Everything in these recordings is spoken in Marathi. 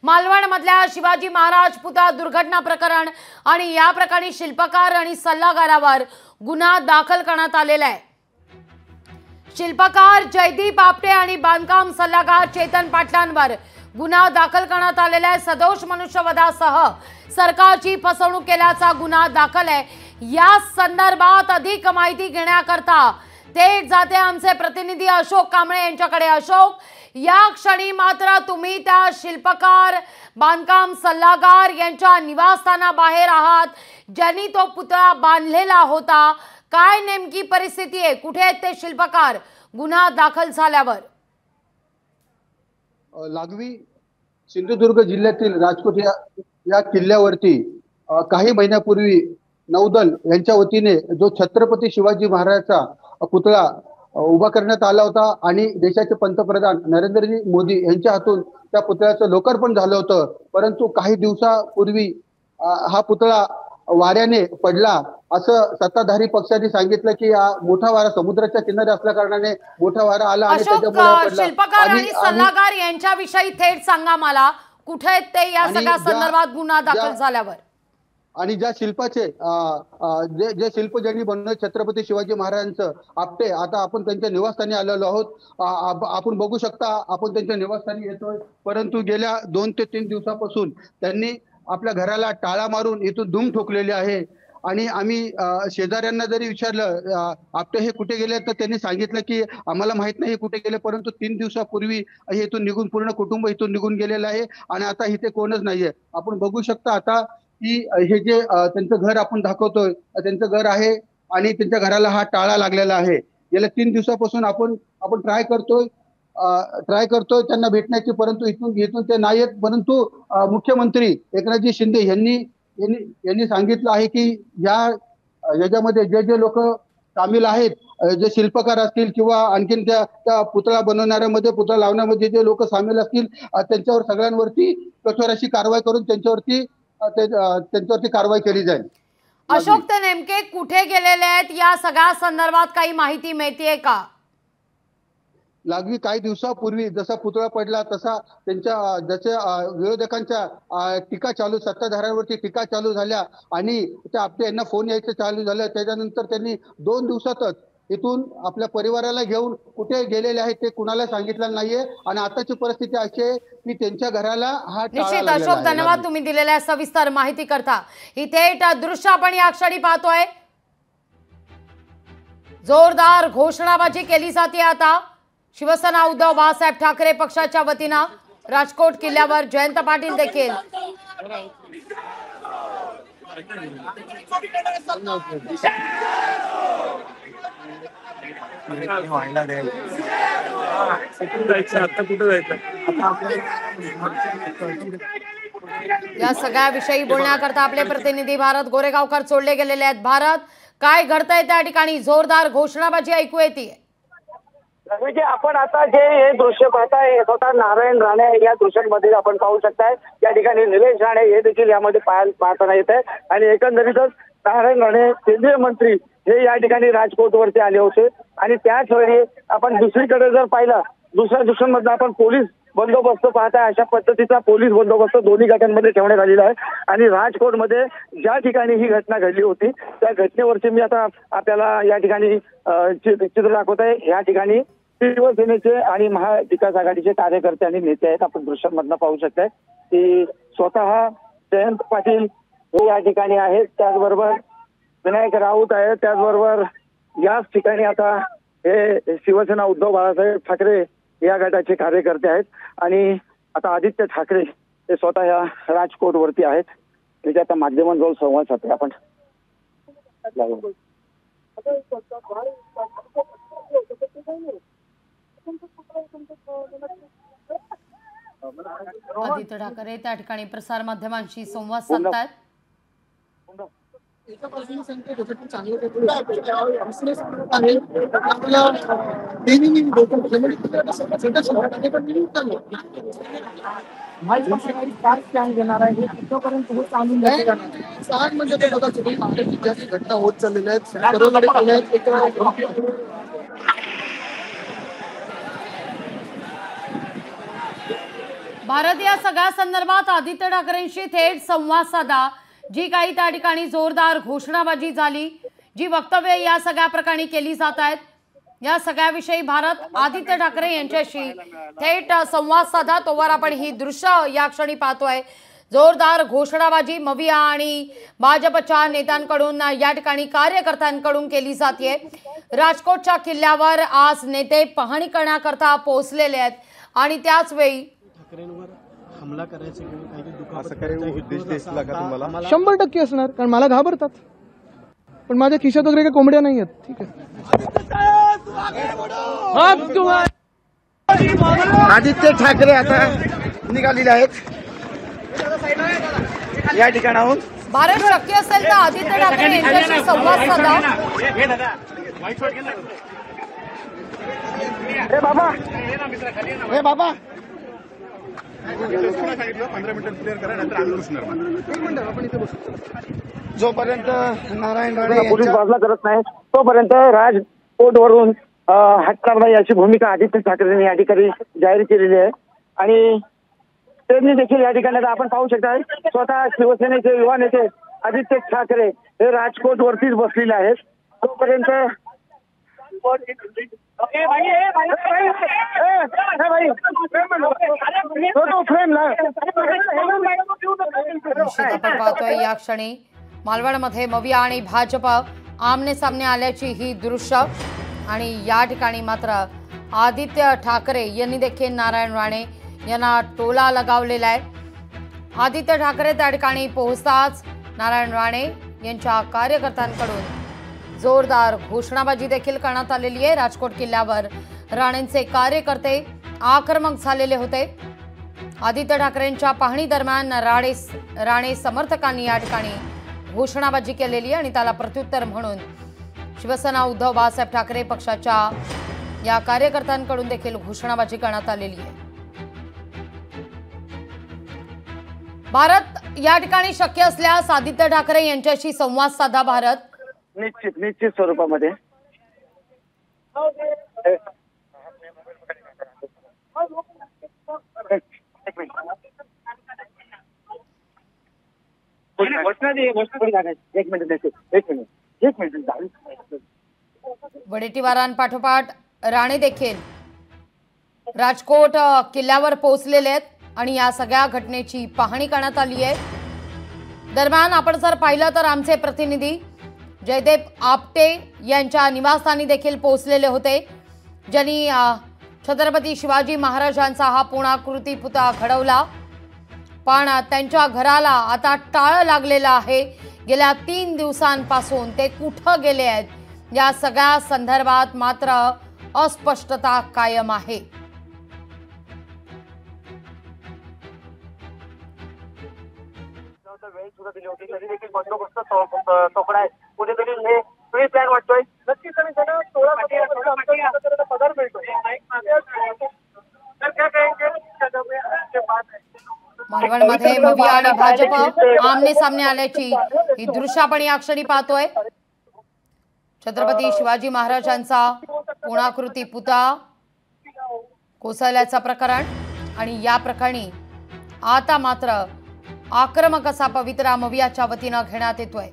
मालवण मधल्या शिवाजी महाराज पुतळा दुर्घटना प्रकरण आणि या प्रकरणी शिल्पकार आणि सल्लागारावर गुन्हा दाखल करण्यात आलेला आहे। शिल्पकार जयदीप आपटे आणि बांधकाम सल्लागार चेतन पाटलांवर गुन्हा दाखल करण्यात आलेला आहे। सदोष मनुष्यवधासह सरकारची फसवणूक केल्याचा गुन्हा दाखल आहे। या संदर्भात अधिक माहिती घेण्याकरता थेट जाते आमचे प्रतिनिधी अशोक कांबळे यांच्याकडे। अशोक, या क्षणी मात्र तुम्ही त्या शिल्पकार बांधकाम सल्लागार यांच्या निवासस्थानाबाहेर आहात, ज्यांनी तो पुतळा बांधलेला होता। काय नेमकी परिस्थिती आहे? कुठे आहेत ते शिल्पकार गुन्हा दाखल झाल्यावर? लागवी सिंधुदुर्ग जिल्ह्यातील राजकोट या किल्ल्यावरती काही महिन्यापूर्वी नौदल यांच्या वतीने जो छत्रपती शिवाजी महाराजांचा पुतळा उभा करण्यात आला होता आणि देशाचे पंतप्रधान नरेंद्रजी मोदी यांच्या हातून त्या पुतळ्याचं लोकार्पण झालं होतं। परंतु काही दिवसापूर्वी हा पुतळा वाऱ्याने पडला असं सत्ताधारी पक्षाने सांगितलं की मोठा वारा समुद्राच्या किनारी असल्या कारणाने मोठा वारा आला आणि त्याच्यामुळे पडला। शिल्पकार आणि सल्लागार यांच्याविषयी थेट सांगा मला, कुठे आहेत ते या सगळ्या संदर्भात गुन्हा दाखल झाल्यावर? आणि ज्या शिल्पाचे जे शिल्प ज्यांनी बनवलं छत्रपती शिवाजी महाराजांचं आपटे, आता आपण त्यांच्या निवासस्थानी आलेलो आहोत। आपण बघू शकता, आपण त्यांच्या निवासस्थानी येतोय। परंतु गेल्या 2 ते 3 दिवसापासून त्यांनी आपल्या घराला टाळा मारून इथून धूम ठोकलेली आहे। आणि आम्ही शेजाऱ्यांना जरी विचारलं आपटे हे कुठे गेले, तर त्यांनी सांगितलं की आम्हाला माहित नाही कुठे गेले, परंतु 3 दिवसापूर्वी हे इथून निघून पूर्ण कुटुंब इथून निघून गेलेलं आहे आणि आता इथे कोणच नाहीये। आपण बघू शकता आता की हे जे त्यांचं घर आपण दाखवतोय, त्यांचं घर आहे आणि त्यांच्या घराला हा टाळा लागलेला आहे। गेल्या 3 दिवसापासून आपण ट्राय करतोय त्यांना भेटण्याची, परंतु इथून ते नाही येत। परंतु मुख्यमंत्री एकनाथजी शिंदे यांनी सांगितलं आहे की याच्यामध्ये जे लोक सामील आहेत, जे शिल्पकार असतील किंवा आणखीन त्या पुतळा बनवणाऱ्यामध्ये पुतळा लावण्यामध्ये जे लोक सामील असतील त्यांच्यावर सगळ्यांवरती कठोर अशी कारवाई करून त्यांच्यावरती कारवाई केली जाईल। अशोक, ते नेमके कुठे गेलेले आहेत या सगळ्या संदर्भात काही माहिती मिळतेय का? लागवी काही दिवसापूर्वी जसा पुतळा पडला तसा जसे विरोधकांच्या टीका चालू, सत्ताधाऱ्यांवरती टीका चालू झाल्या आणि त्या आपटे यांना फोन यायचं चालू झालं। त्याच्यानंतर त्यांनी 2 दिवसातच इथून आपल्या परिवाराला घेऊन कुठे गेलेले आहेत ते कुणाला सांगितलं नाहीये आणि आताची परिस्थिती अशी आहे की त्यांच्या घराला हा टाळा लागलेला आहे। अशोक, धन्यवाद तुम्ही दिलेल्या सविस्तर माहिती करता। इथे दृश्य आपण या क्षणी पाहतोय, जोरदार घोषणाबाजी केली जाते आता। शिवसेना उद्धव बाळासाहेब ठाकरे पक्षाच्या वतीनं राजकोट किल्ल्यावर जयंत पाटील देखील या सगळ्या विषयी बोलण्याकरता आपले प्रतिनिधी भारत गोरेगावकर जोडले गेलेले आहेत। भारत, काय घडतंय त्या ठिकाणी? जोरदार घोषणाबाजी ऐकू येते। आपण आता जे हे दृश्य पाहताय हे स्वतः नारायण राणे या दृश्यांमध्ये आपण पाहू शकताय। या ठिकाणी निलेश राणे हे देखील यामध्ये पाहताना येत आहे आणि एकंदरीतच नारायण राणे केंद्रीय मंत्री हे या ठिकाणी राजकोट वरती आले होते आणि त्याच वेळी आपण दुसरीकडे जर पाहिलं, दुसऱ्या दृश्यांमध्ये आपण पोलीस बंदोबस्त पाहताय। अशा पद्धतीचा पोलीस बंदोबस्त दोन्ही गटांमध्ये ठेवण्यात आलेला आहे आणि राजकोटमध्ये ज्या ठिकाणी ही घटना घडली होती त्या घटनेवरची मी आता आपल्याला या ठिकाणी चित्र दाखवत आहे। या ठिकाणी शिवसेनेचे आणि महाविकास आघाडीचे कार्यकर्ते आणि नेते आहेत। आपण दृश्यांमधनं पाहू शकताय की स्वतः जयंत पाटील हे या ठिकाणी आहेत, त्याचबरोबर विनायक राऊत आहेत, त्याचबरोबर याच ठिकाणी आता हे शिवसेना उद्धव बाळासाहेब ठाकरे या गटाचे कार्यकर्ते आहेत आणि आता आदित्य ठाकरे हे स्वतः या राजकोट वरती आहेत। त्याच्या आता माध्यमांजवळ संवाद साधतोय आपण। आदित्य ठाकरे त्या ठिकाणी प्रसार माध्यमांशी संवाद साधतात। घटना होत चाललेल्या आहेत। भारत या सगळ्या संदर्भात आदित्य ठाकरेंशी थेट संवाद साधा, जी काही त्या ठिकाणी जोरदार घोषणाबाजी झाली, जी वक्तव्य या सगळ्या प्रकरणी केली जात आहेत, या सगळ्याविषयी भारत आदित्य ठाकरे यांच्याशी थेट संवाद साधा. तोवर आपण ही दृश्य या क्षणी पाहतोय. जोरदार घोषणाबाजी मविया आणि भाजपच्या नेत्यांकडून या ठिकाणी कार्यकर्त्यांकडून केली जाते. राजकोटच्या किल्ल्यावर आज नेते पाहणी करण्याकरता पोहोचलेले आहेत आणि त्याच वेळी हमला करायचा किंवा काही असं काही उद्देश दिसला का तुम्हाला? 100% असणार, कारण मला घाबरतात, पण माझ्या खिशात वगैरे काही कोंबड्या नाही आहेत. ठीक आहे. आदित्य ठाकरे आता निघालेले आहेत या ठिकाणाहून. भारत शक्य असेल तर आदित्य ठाकरे यांच्याशी संवाद साधा. हे बाबा, हे बाबा, 15 मिनिटं क्लिअर करा, नंतर आम्ही घुसणार. जोपर्यंत नारायण राणे पोलीस यांच्या बाजूला करत नाही तोपर्यंत राजकोटवरून हटणार नाही अशी भूमिका आदित्य ठाकरेंनी या ठिकाणी जाहीर केलेली आहे. आणि त्यांनी देखील या ठिकाणी आता आपण पाहू शकता स्वतः शिवसेनेचे युवा नेते आदित्य ठाकरे हे राजकोट वरतीच बसलेले आहेत. तोपर्यंत निश्चित आपण पाहतोय या क्षणी मालवणमध्ये मविया आणि भाजप आमने सामने आल्याची ही दृश्य. आणि या ठिकाणी मात्र आदित्य ठाकरे यांनी देखील नारायण राणे यांना टोला लगावलेला आहे. आदित्य ठाकरे त्या ठिकाणी पोहोचताच नारायण राणे यांच्या कार्यकर्त्यांकडून जोरदार घोषणाबाजी देखील करण्यात आलेली आहे. राजकोट किल्ल्यावर राणेंचे कार्यकर्ते आक्रमक झालेले होते. आदित्य ठाकरेंच्या पाहणी दरम्यान राणे समर्थकांनी या ठिकाणी घोषणाबाजी केलेली आहे आणि त्याला प्रत्युत्तर म्हणून शिवसेना उद्धव बाळासाहेब ठाकरे पक्षाच्या या कार्यकर्त्यांकडून देखील घोषणाबाजी करण्यात आलेली आहे. भारत या ठिकाणी शक्य असल्यास आदित्य ठाकरे यांच्याशी संवाद साधा. भारत निश्चित स्वरूपामध्ये एक मिनिट वडेट्टीवारांपाठोपाठ राणे देखील राजकोट किल्ल्यावर पोहोचलेले आहेत आणि या सगळ्या घटनेची पाहणी करण्यात आली आहे. दरम्यान आपण जर पाहिलं तर आमचे प्रतिनिधी जयदेव आपटे यांच्या निवासस्थानी देखील पोहोचलेले होते, ज्यांनी छत्रपती शिवाजी महाराजांचा हा पूर्णाकृती पुतळा घडवला. पण त्यांच्या घराला आता टाळं लागलेलं आहे. गेल्या 3 दिवसांपासून ते कुठं गेले आहेत या सगळ्या संदर्भात मात्र अस्पष्टता कायम आहे. वेळ सुद्धा दिली होती तरी देखील बंदोबस्त तोकडा आहे. कुठेतरी हे प्री प्लॅन वाटतोय. नक्कीच त्यांना 16 पगार मिळतो. मालवणमध्ये मविया आणि भाजप आमने सामने आल्याची ही दृश्य आपण या क्षणी पाहतोय. छत्रपती शिवाजी महाराजांचा पूर्णाकृती पुतळा कोसळल्याचं प्रकरण आणि या प्रकरणी आता मात्र आक्रमक असा पवित्रा मवियाच्या वतीनं घेण्यात येतोय.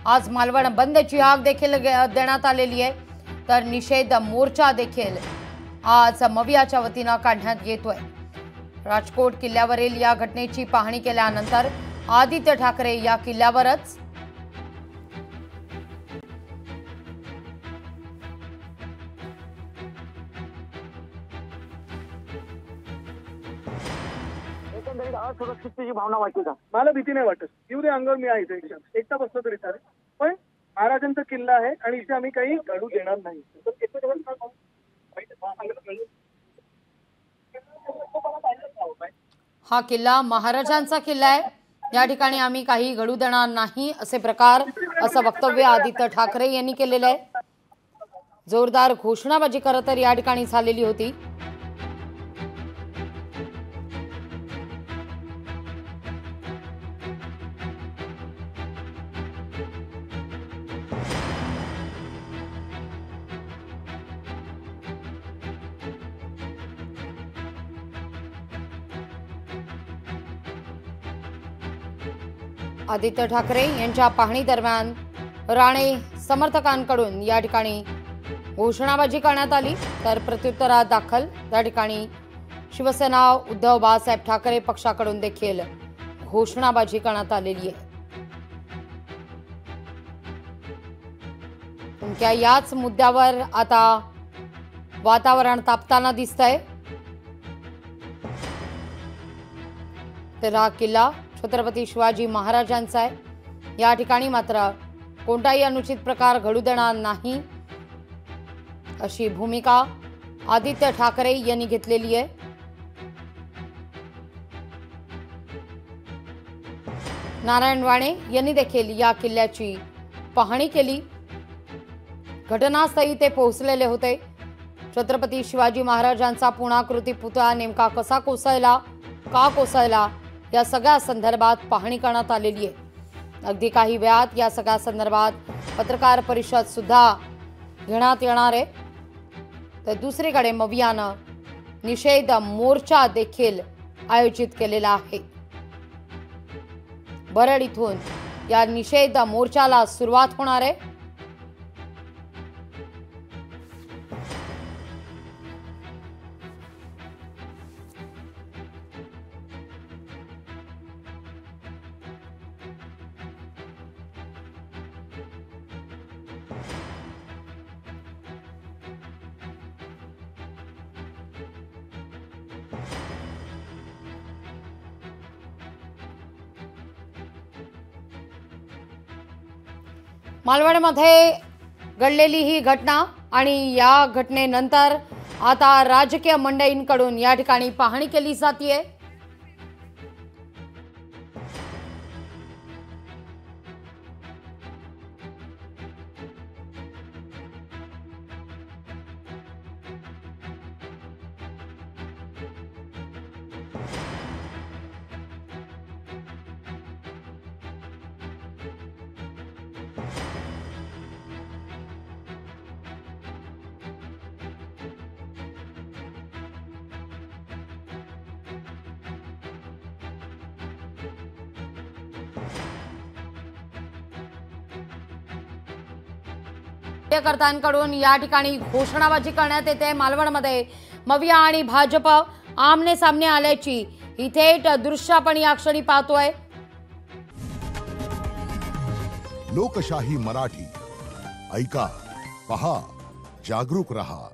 आज मालवण बंदची हाक देखील देण्यात आलेली आहे, तर निषेध मोर्चा देखील आज मवियाच्या वतीनं काढण्यात येतोय. राजकोट किल्ल्यावरील या घटनेची पाहणी केल्यानंतर आदित्य ठाकरे या किल्ल्यावरच एकंदरीत असुरक्षिततेची भावना वाटते का? मला भीती नाही वाटत. येऊ दे अंगावर, मी आहे इथे एकटा बसलो तरी चालेल, पण महाराजांचा किल्ला आहे आणि इथे आम्ही काही घडू देणार नाही. हा किल्ला महाराजांचा किल्ला आहे, या ठिकाणी आम्ही काही घडू देणार नाही असे प्रकार असं वक्तव्य आदित्य ठाकरे यांनी केलेलं आहे. जोरदार घोषणाबाजी खरं तर या ठिकाणी झालेली होती. आदित्य ठाकरे यांच्या पाहणी दरम्यान राणे समर्थकांकडून या ठिकाणी घोषणाबाजी करण्यात आली, तर प्रत्युत्तरात दाखल या ठिकाणी शिवसेना उद्धव बाळासाहेब ठाकरे पक्षाकडून देखील घोषणाबाजी करण्यात आलेली आहे। उनक्या याच मुद्द्यावर आता वातावरण तापताना दिसतंय। तर हा किल्ला छत्रपती शिवाजी महाराजांचा आहे। या ठिकाणी मात्र कोणताही अनुचित प्रकार घडू देणार नाही अशी भूमिका आदित्य ठाकरे यांनी घेतलेली आहे। नारायण राणे यांनी देखील या किल्ल्याची पाहणी केली। घटनास्थळी ते पोहोचलेले होते। छत्रपती शिवाजी महाराजांचा पूर्णाकृती पुतळा नेमका कसा कोसळला, का कोसळला, या सगळ्या संदर्भात पाहणी करण्यात आलेली आहे। अगदी काही वेळात या सगळ्या संदर्भात पत्रकार परिषद सुद्धा घेण्यात येणार आहे। तर दुसरीकडे मवियानं निषेध मोर्चा देखील आयोजित केलेला आहे। बरड इथून या निषेध मोर्चाला सुरुवात होणार आहे। मालवणमध्ये घडलेली ही घटना आणि या घटनेनंतर आता राजकीय मंडळींकडून या ठिकाणी पाहणी केली जाते। कार्यकर्त्यांकडून या ठिकाणी घोषणाबाजी करण्यात येते। मालवणमध्ये मविया आणि भाजप आमने सामने आल्याची ही थेट दृश्य आपण या क्षणी पाहतोय। लोकशाही मराठी ऐका, पहा, जागरूक रहा।